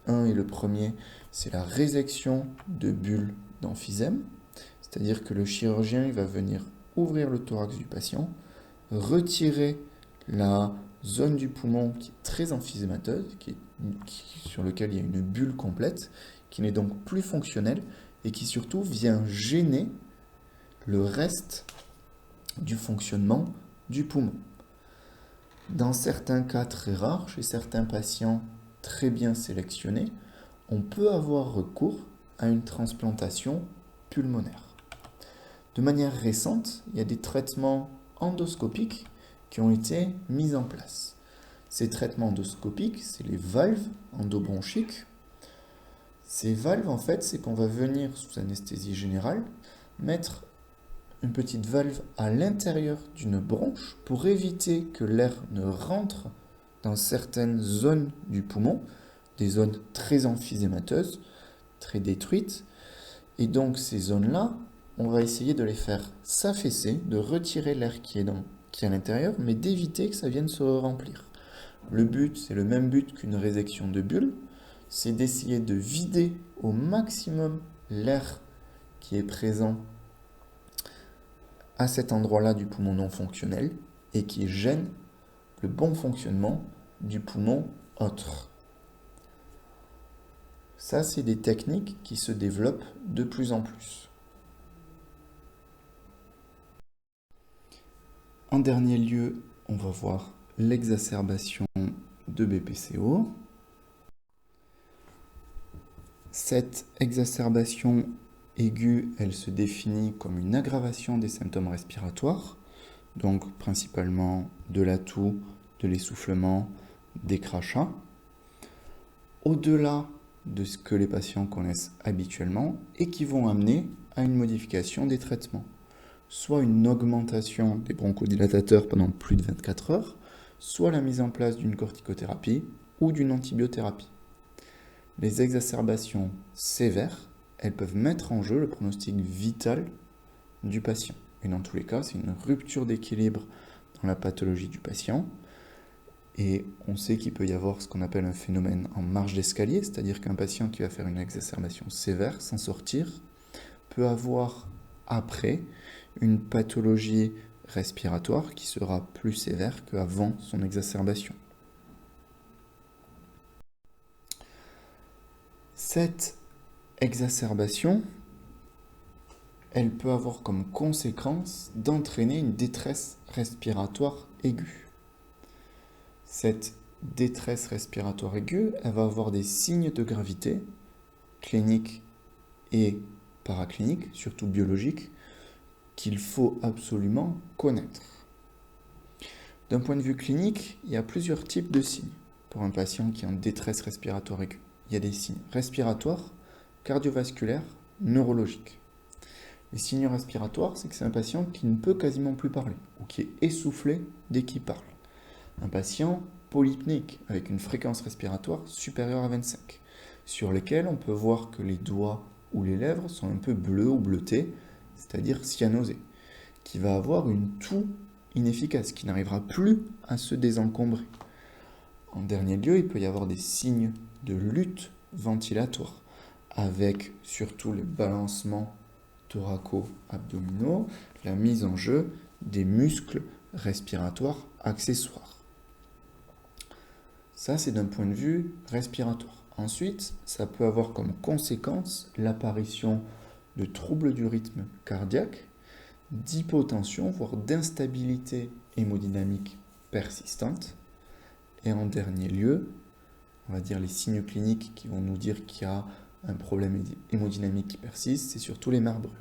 1 et le premier, c'est la résection de bulles d'emphysème. C'est-à-dire que le chirurgien il va venir ouvrir le thorax du patient, retirer la zone du poumon qui est très emphysémateuse, sur laquelle il y a une bulle complète, qui n'est donc plus fonctionnelle et qui surtout vient gêner le reste du fonctionnement du poumon. Dans certains cas très rares, chez certains patients très bien sélectionnés, on peut avoir recours à une transplantation pulmonaire. De manière récente, il y a des traitements endoscopiques qui ont été mis en place. Ces traitements endoscopiques, c'est les valves endobronchiques. Ces valves, en fait, c'est qu'on va venir sous anesthésie générale mettre une petite valve à l'intérieur d'une bronche pour éviter que l'air ne rentre dans certaines zones du poumon, des zones très emphysémateuses, très détruites. Et donc ces zones-là, on va essayer de les faire s'affaisser, de retirer l'air qui est à l'intérieur, mais d'éviter que ça vienne se remplir. Le but, c'est le même but qu'une résection de bulles, c'est d'essayer de vider au maximum l'air qui est présent à cet endroit-là du poumon non fonctionnel et qui gêne le bon fonctionnement du poumon autre. Ça, c'est des techniques qui se développent de plus en plus. En dernier lieu, on va voir l'exacerbation de BPCO. Cette exacerbation aiguë, elle se définit comme une aggravation des symptômes respiratoires, donc principalement de la toux, de l'essoufflement, des crachats. Au-delà de ce que les patients connaissent habituellement et qui vont amener à une modification des traitements, soit une augmentation des bronchodilatateurs pendant plus de 24 heures, soit la mise en place d'une corticothérapie ou d'une antibiothérapie. Les exacerbations sévères, elles peuvent mettre en jeu le pronostic vital du patient. Et dans tous les cas, c'est une rupture d'équilibre dans la pathologie du patient. Et on sait qu'il peut y avoir ce qu'on appelle un phénomène en marge d'escalier, c'est-à-dire qu'un patient qui va faire une exacerbation sévère, s'en sortir, peut avoir après une pathologie respiratoire qui sera plus sévère qu'avant son exacerbation. Cette exacerbation, elle peut avoir comme conséquence d'entraîner une détresse respiratoire aiguë. Cette détresse respiratoire aiguë, elle va avoir des signes de gravité cliniques et paracliniques, surtout biologiques, qu'il faut absolument connaître. D'un point de vue clinique, il y a plusieurs types de signes pour un patient qui est en détresse respiratoire aiguë. Il y a des signes respiratoires, cardiovasculaires, neurologiques. Les signes respiratoires, c'est que c'est un patient qui ne peut quasiment plus parler ou qui est essoufflé dès qu'il parle. Un patient polypnique avec une fréquence respiratoire supérieure à 25, sur lesquels on peut voir que les doigts ou les lèvres sont un peu bleues ou bleutées, c'est-à-dire cyanosées, qui va avoir une toux inefficace, qui n'arrivera plus à se désencombrer. En dernier lieu, il peut y avoir des signes de lutte ventilatoire, avec surtout les balancements thoraco-abdominaux, la mise en jeu des muscles respiratoires accessoires. Ça, c'est d'un point de vue respiratoire. Ensuite, ça peut avoir comme conséquence l'apparition de troubles du rythme cardiaque, d'hypotension, voire d'instabilité hémodynamique persistante. Et en dernier lieu, on va dire les signes cliniques qui vont nous dire qu'il y a un problème hémodynamique qui persiste, c'est surtout les marbrures.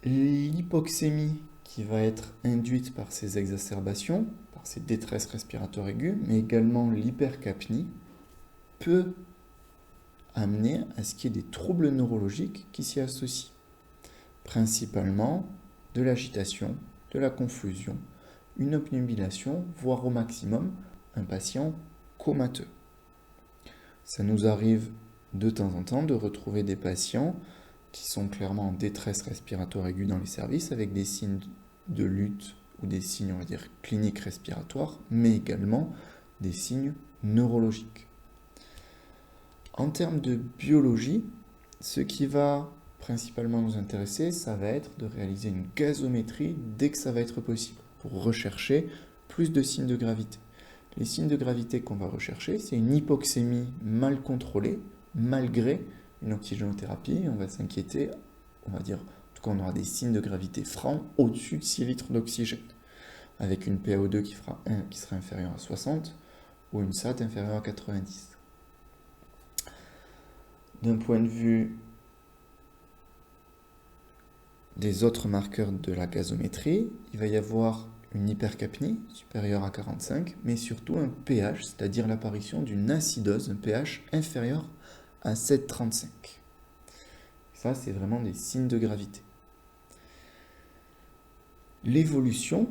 L'hypoxémie qui va être induite par ces exacerbations, par ces détresses respiratoires aiguës, mais également l'hypercapnie, peut amener à ce qu'il y ait des troubles neurologiques qui s'y associent, principalement de l'agitation, de la confusion, une obnubilation, voire au maximum un patient comateux. Ça nous arrive de temps en temps de retrouver des patients qui sont clairement en détresse respiratoire aiguë dans les services avec des signes de lutte ou des signes, on va dire, cliniques respiratoires, mais également des signes neurologiques. En termes de biologie, ce qui va principalement nous intéresser, ça va être de réaliser une gazométrie dès que ça va être possible, pour rechercher plus de signes de gravité. Les signes de gravité qu'on va rechercher, c'est une hypoxémie mal contrôlée, malgré une oxygénothérapie. On va s'inquiéter, on va dire, en tout cas on aura des signes de gravité francs au-dessus de 6 litres d'oxygène, avec une PaO2 qui sera inférieure à 60 ou une SAT inférieure à 90. D'un point de vue des autres marqueurs de la gazométrie, il va y avoir une hypercapnie supérieure à 45, mais surtout un pH, c'est-à-dire l'apparition d'une acidose, un pH inférieur à 7,35. Ça, c'est vraiment des signes de gravité. L'évolution,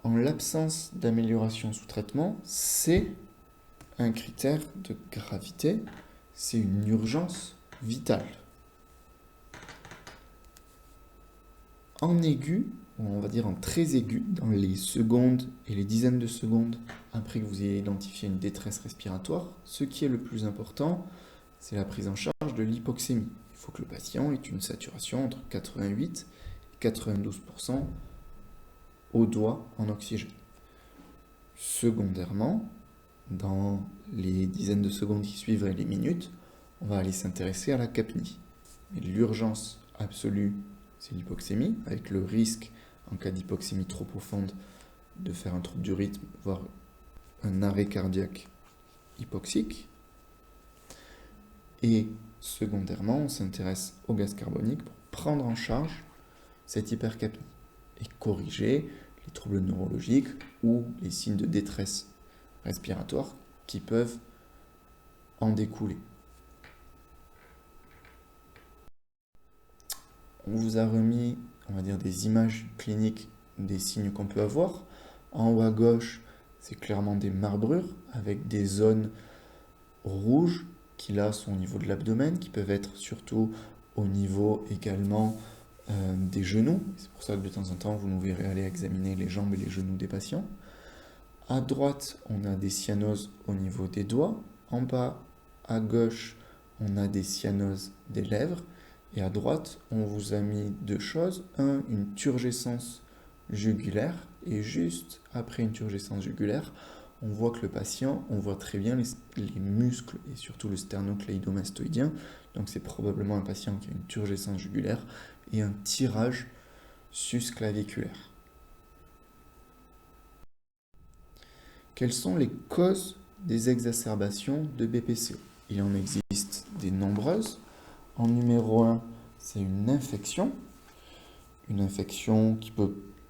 en l'absence d'amélioration sous traitement, c'est un critère de gravité, c'est une urgence vitale. En aigu, ou on va dire en très aigu, dans les secondes et les dizaines de secondes après que vous ayez identifié une détresse respiratoire, ce qui est le plus important, c'est la prise en charge de l'hypoxémie. Il faut que le patient ait une saturation entre 88 et 92% au doigt en oxygène. Secondairement, dans les dizaines de secondes qui suivent et les minutes, on va aller s'intéresser à la capnie. Et l'urgence absolue, c'est l'hypoxémie, avec le risque, en cas d'hypoxémie trop profonde, de faire un trouble du rythme, voire un arrêt cardiaque hypoxique. Et secondairement, on s'intéresse au gaz carbonique pour prendre en charge cette hypercapnie et corriger les troubles neurologiques ou les signes de détresse respiratoire qui peuvent en découler. On vous a remis, on va dire, des images cliniques des signes qu'on peut avoir. En haut à gauche, c'est clairement des marbrures avec des zones rouges qui là sont au niveau de l'abdomen, qui peuvent être surtout au niveau également des genoux. C'est pour ça que de temps en temps, vous nous verrez aller examiner les jambes et les genoux des patients. À droite, on a des cyanoses au niveau des doigts. En bas, à gauche, on a des cyanoses des lèvres. Et à droite, on vous a mis deux choses. Un, une turgescence jugulaire. Et juste après une turgescence jugulaire, on voit que le patient, on voit très bien les muscles et surtout le sternocléidomastoïdien. Donc c'est probablement un patient qui a une turgescence jugulaire et un tirage susclaviculaire. Quelles sont les causes des exacerbations de BPCO? Il en existe des nombreuses. En numéro 1, c'est une infection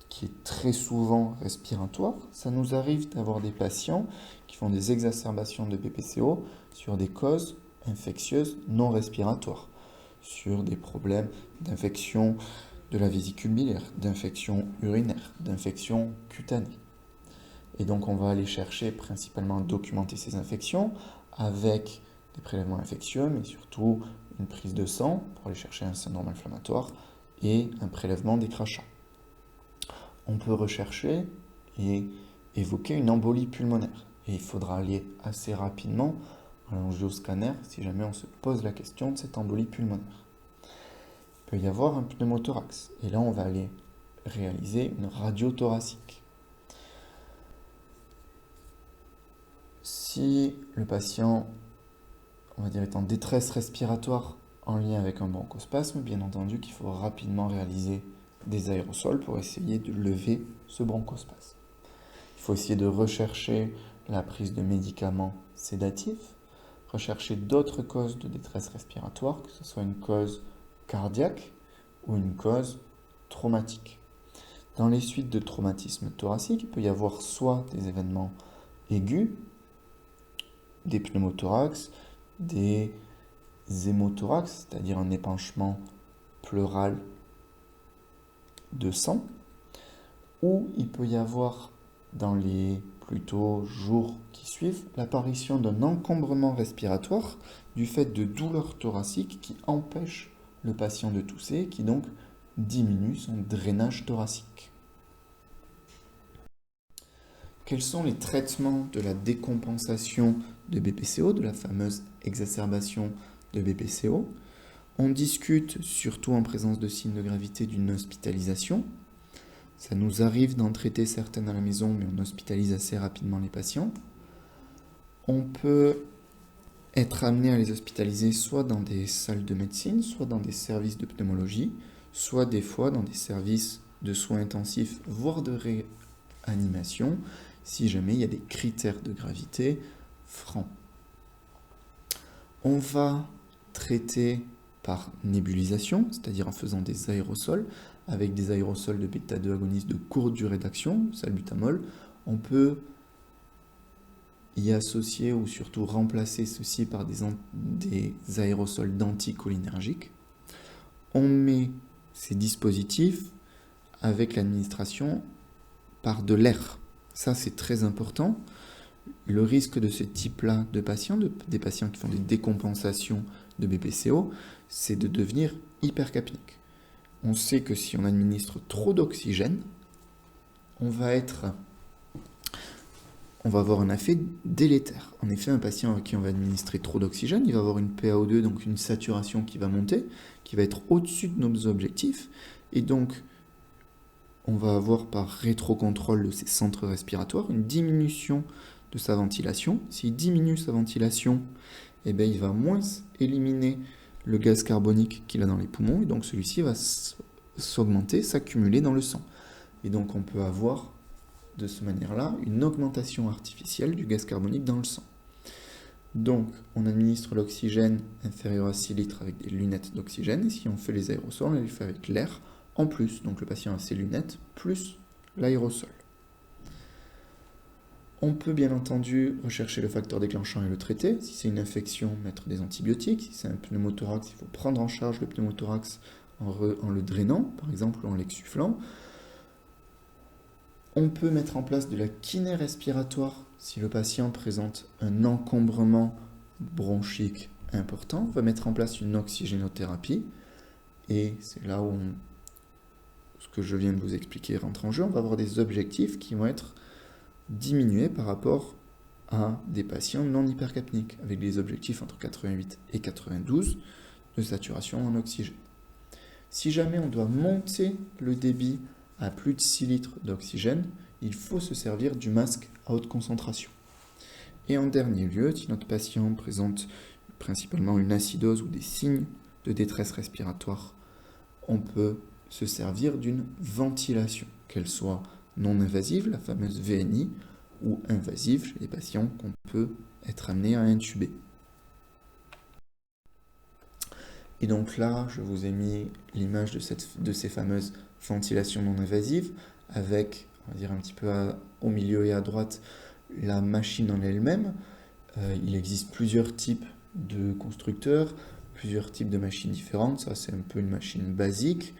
qui est très souvent respiratoire. Ça nous arrive d'avoir des patients qui font des exacerbations de BPCO sur des causes infectieuses non respiratoires, sur des problèmes d'infection de la vésicule biliaire, d'infection urinaire, d'infection cutanée. Et donc on va aller chercher principalement à documenter ces infections avec des prélèvements infectieux, mais surtout une prise de sang pour aller chercher un syndrome inflammatoire et un prélèvement des crachats. On peut rechercher et évoquer une embolie pulmonaire. Et il faudra aller assez rapidement à l'angioscanner si jamais on se pose la question de cette embolie pulmonaire. Il peut y avoir un pneumothorax. Et là, on va aller réaliser une radio thoracique. Si le patient, on va dire, est en détresse respiratoire en lien avec un bronchospasme, bien entendu qu'il faut rapidement réaliser des aérosols pour essayer de lever ce bronchospasme. Il faut essayer de rechercher la prise de médicaments sédatifs, rechercher d'autres causes de détresse respiratoire, que ce soit une cause cardiaque ou une cause traumatique. Dans les suites de traumatisme thoracique, il peut y avoir soit des événements aigus, des pneumothorax, des hémothorax, c'est-à-dire un épanchement pleural de sang, ou il peut y avoir dans les plutôt jours qui suivent l'apparition d'un encombrement respiratoire du fait de douleurs thoraciques qui empêchent le patient de tousser, qui donc diminue son drainage thoracique. Quels sont les traitements de la décompensation de BPCO, de la fameuse exacerbation de BPCO? On discute, surtout en présence de signes de gravité, d'une hospitalisation. Ça nous arrive d'en traiter certaines à la maison, mais on hospitalise assez rapidement les patients. On peut être amené à les hospitaliser soit dans des salles de médecine, soit dans des services de pneumologie, soit des fois dans des services de soins intensifs, voire de réanimation, si jamais il y a des critères de gravité francs. On va traiter par nébulisation, c'est-à-dire en faisant des aérosols, avec des aérosols de bêta-2 agonistes de courte durée d'action, salbutamol. On peut y associer ou surtout remplacer ceci par des aérosols d'anticholinergiques. On met ces dispositifs avec l'administration par de l'air. Ça, c'est très important. Le risque de ce type-là de patients, des patients qui font des décompensations de BPCO, c'est de devenir hypercapnique. On sait que si on administre trop d'oxygène, on va avoir un effet délétère. En effet, un patient à qui on va administrer trop d'oxygène, il va avoir une PaO2, donc une saturation qui va monter, qui va être au-dessus de nos objectifs, et donc on va avoir par rétrocontrôle de ses centres respiratoires une diminution de sa ventilation. S'il diminue sa ventilation, eh bien, il va moins éliminer le gaz carbonique qu'il a dans les poumons, et donc celui-ci va s'augmenter, s'accumuler dans le sang. Et donc on peut avoir de cette manière-là une augmentation artificielle du gaz carbonique dans le sang. Donc on administre l'oxygène inférieur à 6 litres avec des lunettes d'oxygène, et si on fait les aérosols, on les fait avec l'air en plus. Donc le patient a ses lunettes, plus l'aérosol. On peut bien entendu rechercher le facteur déclenchant et le traiter. Si c'est une infection, mettre des antibiotiques. Si c'est un pneumothorax, il faut prendre en charge le pneumothorax en le drainant, par exemple, ou en l'exsufflant. On peut mettre en place de la kiné respiratoire si le patient présente un encombrement bronchique important. On va mettre en place une oxygénothérapie. Et c'est là où ce que je viens de vous expliquer rentre en jeu. On va avoir des objectifs qui vont être diminués par rapport à des patients non hypercapniques, avec des objectifs entre 88 et 92 de saturation en oxygène. Si jamais on doit monter le débit à plus de 6 litres d'oxygène, il faut se servir du masque à haute concentration. Et en dernier lieu, si notre patient présente principalement une acidose ou des signes de détresse respiratoire, on peut se servir d'une ventilation, qu'elle soit non invasive, la fameuse VNI, ou invasive chez les patients qu'on peut être amené à intuber. Et donc là, je vous ai mis l'image de ces fameuses ventilations non invasives avec, on va dire un petit peu au milieu et à droite, la machine en elle-même. Il existe plusieurs types de constructeurs, plusieurs types de machines différentes. Ça, c'est un peu une machine basique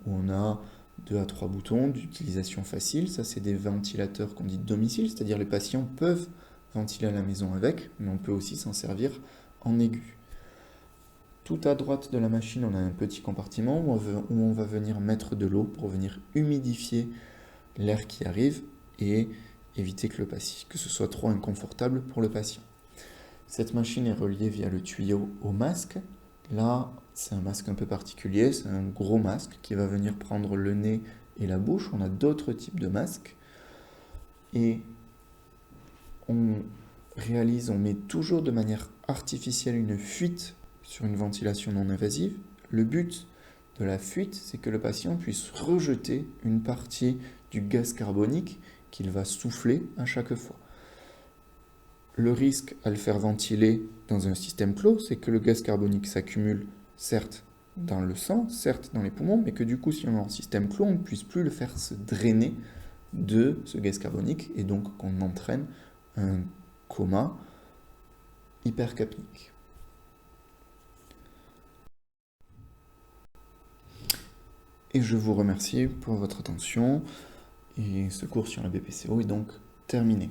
où on a 2 à 3 boutons d'utilisation facile. Ça, c'est des ventilateurs qu'on dit de domicile, c'est-à-dire les patients peuvent ventiler à la maison avec, mais on peut aussi s'en servir en aigu. Tout à droite de la machine, on a un petit compartiment où on va venir mettre de l'eau pour venir humidifier l'air qui arrive et éviter que ce soit trop inconfortable pour le patient. Cette machine est reliée via le tuyau au masque. Là, c'est un masque un peu particulier, c'est un gros masque qui va venir prendre le nez et la bouche. On a d'autres types de masques. Et on met toujours de manière artificielle une fuite sur une ventilation non invasive. Le but de la fuite, c'est que le patient puisse rejeter une partie du gaz carbonique qu'il va souffler à chaque fois. Le risque à le faire ventiler dans un système clos, c'est que le gaz carbonique s'accumule certes dans le sang, certes dans les poumons, mais que du coup, si on est en système clos, on ne puisse plus le faire se drainer de ce gaz carbonique et donc qu'on entraîne un coma hypercapnique. Et je vous remercie pour votre attention et ce cours sur la BPCO est donc terminé.